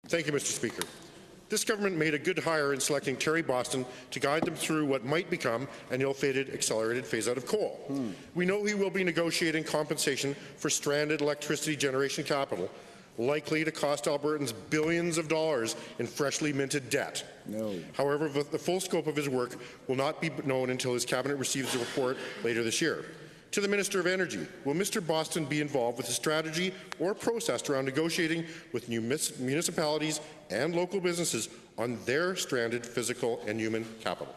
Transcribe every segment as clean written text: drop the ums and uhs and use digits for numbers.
Thank you, Mr. Speaker. This government made a good hire in selecting Terry Boston to guide them through what might become an ill-fated accelerated phase-out of coal. We know he will be negotiating compensation for stranded electricity generation capital, likely to cost Albertans billions of dollars in freshly minted debt. However, the full scope of his work will not be known until his cabinet receives the report later this year. To the Minister of Energy, will Mr. Boston be involved with a strategy or process around negotiating with new municipalities and local businesses on their stranded physical and human capital?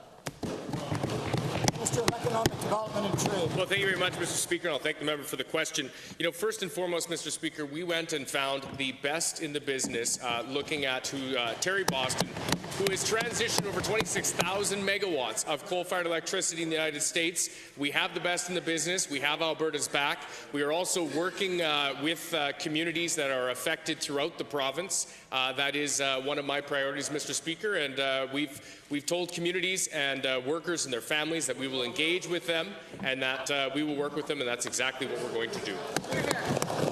Minister of Economic Development and Trade. Well, thank you very much, Mr. Speaker, and I'll thank the member for the question. You know, first and foremost, Mr. Speaker, we went and found the best in the business, looking at Terry Boston, who has transitioned over 26,000 megawatts of coal-fired electricity in the United States. We have the best in the business. We have Alberta's back. We are also working with communities that are affected throughout the province. That is one of my priorities, Mr. Speaker, and we've told communities and workers and their families that we will engage with them and that we will work with them, and that's exactly what we're going to do.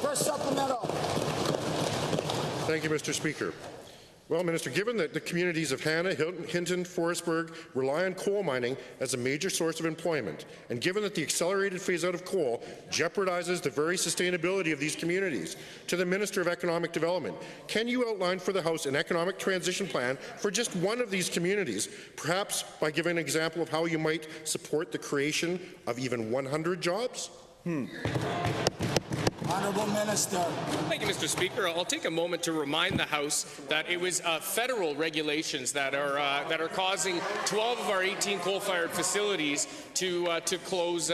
First supplemental. Thank you, Mr. Speaker. Well, Minister, given that the communities of Hanna, Hinton, Forestburg rely on coal mining as a major source of employment, and given that the accelerated phase-out of coal jeopardizes the very sustainability of these communities, to the Minister of Economic Development, can you outline for the House an economic transition plan for just one of these communities, perhaps by giving an example of how you might support the creation of even 100 jobs? Honourable Minister. Thank you, Mr. Speaker. I'll take a moment to remind the House that it was federal regulations that are causing 12 of our 18 coal-fired facilities to close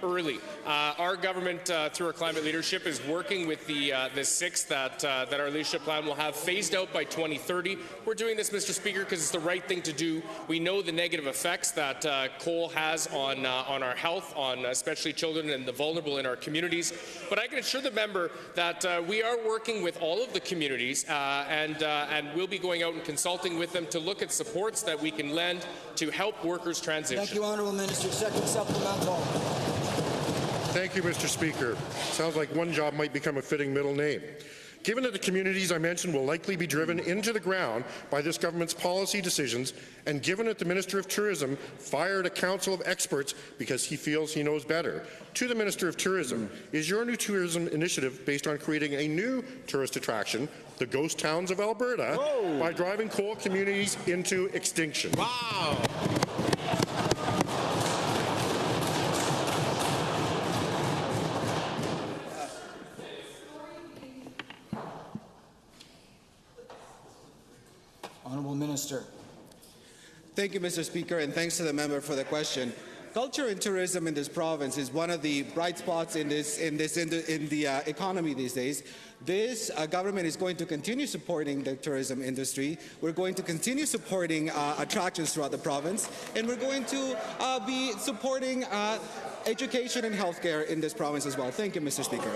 early. Our government, through our climate leadership, is working with the six that our leadership plan will have phased out by 2030. We're doing this, Mr. Speaker, because it's the right thing to do. We know the negative effects that coal has on our health, on especially children and the vulnerable in our communities. But I can assure the member that we are working with all of the communities and we'll be going out and consulting with them to look at supports that we can lend to help workers transition. Thank you, Honourable Minister. Second supplemental. Thank you, Mr. Speaker. Sounds like one job might become a fitting middle name. Given that the communities I mentioned will likely be driven into the ground by this government's policy decisions, and given that the Minister of Tourism fired a council of experts because he feels he knows better, to the Minister of Tourism, is your new tourism initiative based on creating a new tourist attraction, the ghost towns of Alberta, by driving coal communities into extinction? Wow! Honourable Minister. Thank you, Mr. Speaker, and thanks to the member for the question. Culture and tourism in this province is one of the bright spots in the economy these days. This government is going to continue supporting the tourism industry. We're going to continue supporting attractions throughout the province, and we're going to be supporting education and healthcare in this province as well. Thank you, Mr. Speaker.